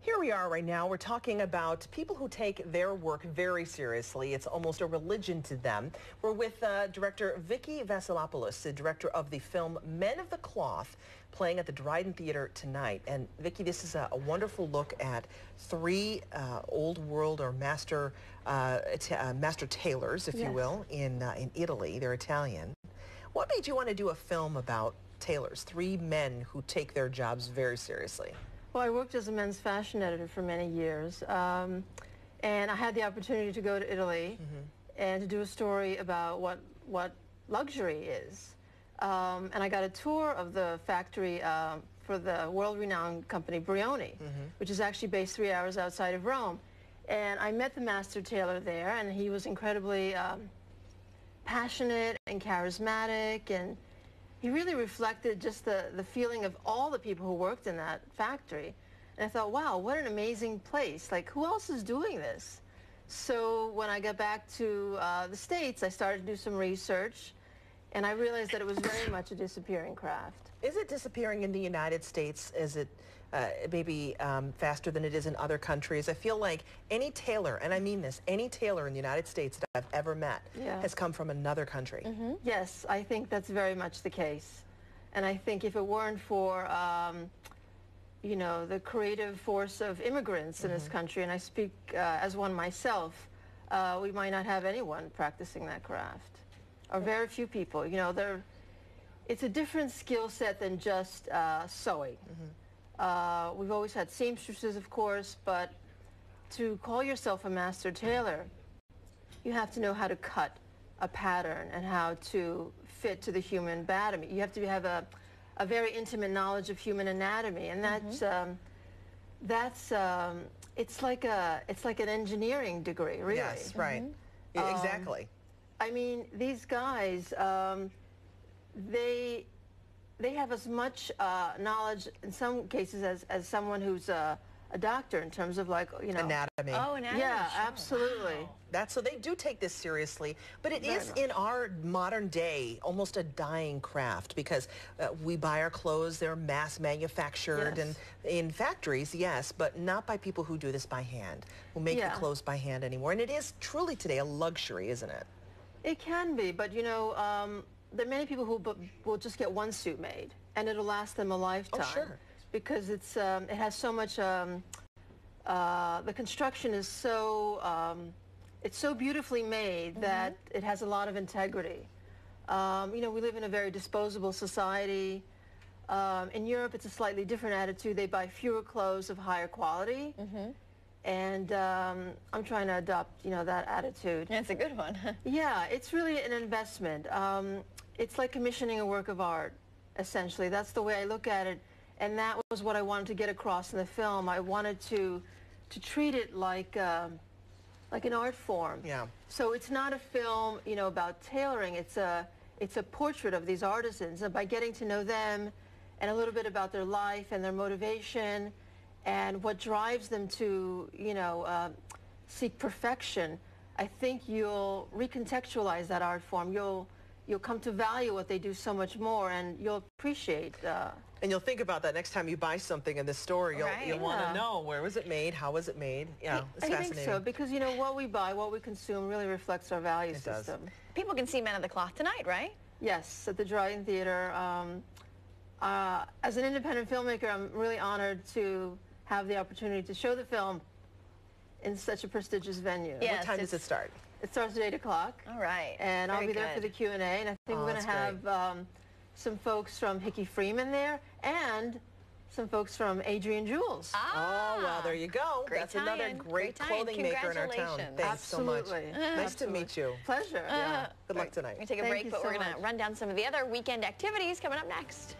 Here we are right now. We're talking about people who take their work very seriously. It's almost a religion to them. We're with director Vicki Vasilopoulous, the director of the film Men of the Cloth, playing at the Dryden Theatre tonight. And Vicki, this is a wonderful look at three old world or master tailors, if you will, in Italy. They're Italian. What made you want to do a film about tailors, three men who take their jobs very seriously? Well, I worked as a men's fashion editor for many years, and I had the opportunity to go to Italy and to do a story about what luxury is. And I got a tour of the factory for the world-renowned company Brioni, which is actually based 3 hours outside of Rome. And I met the master tailor there, and he was incredibly passionate and charismatic, and he really reflected just the feeling of all the people who worked in that factory. And I thought, wow, what an amazing place. Like, who else is doing this? So when I got back to the States, I started to do some research, and I realized that it was very much a disappearing craft. Is it disappearing in the United States? Is it maybe faster than it is in other countries? I feel like any tailor, and I mean this, any tailor in the United States that I've ever met has come from another country. Yes, I think that's very much the case. And I think if it weren't for, you know, the creative force of immigrants in this country, and I speak as one myself, we might not have anyone practicing that craft, or very few people. You know, it's a different skill set than just sewing. We've always had seamstresses, of course, but to call yourself a master tailor, you have to know how to cut a pattern and how to fit to the human anatomy. You have to have a very intimate knowledge of human anatomy, and it's like an engineering degree, really. Yes, right. Exactly. I mean, these guys, they have as much knowledge in some cases as someone who's a doctor in terms of, like, you know, Anatomy. Oh, anatomy. Yeah, sure. absolutely. Wow. So they do take this seriously, but it is in our modern day almost a dying craft, because we buy our clothes, they're mass manufactured and in factories, yes, but not by people who do this by hand, who make the clothes by hand anymore. And it is truly today a luxury, isn't it? It can be, but you know, there are many people who will just get one suit made, and it'll last them a lifetime. Oh, sure. Because it has so much, the construction is so, it's so beautifully made that it has a lot of integrity. You know, we live in a very disposable society. In Europe, it's a slightly different attitude. They buy fewer clothes of higher quality. And I'm trying to adopt, you know, that attitude. That's a good one. Yeah, it's really an investment. It's like commissioning a work of art, essentially. That's the way I look at it. And that was what I wanted to get across in the film. I wanted to treat it like an art form. Yeah. So it's not a film, you know, about tailoring. It's a portrait of these artisans. And by getting to know them and a little bit about their life and their motivation and what drives them to, you know, seek perfection, I think you'll recontextualize that art form. You'll come to value what they do so much more, and you'll appreciate. And you'll think about that next time you buy something in the store. You'll want to know, where was it made? How was it made? Yeah, it's fascinating. I think so, because, you know, what we buy, what we consume really reflects our value system. People can see Men of the Cloth tonight, right? Yes, at the Dryden Theatre. As an independent filmmaker, I'm really honored to have the opportunity to show the film in such a prestigious venue. Yes, what time does it start? It starts at 8 o'clock. All right. And I'll be there for the Q&A, and I think we're going to have some folks from Hickey Freeman there, and some folks from Adrian Jewels. Oh, well, there you go. That's another great clothing maker in our town. Thanks so much. Nice to meet you. Pleasure. Yeah. Good luck tonight. We're going to take a break, but we're going to run down some of the other weekend activities coming up next.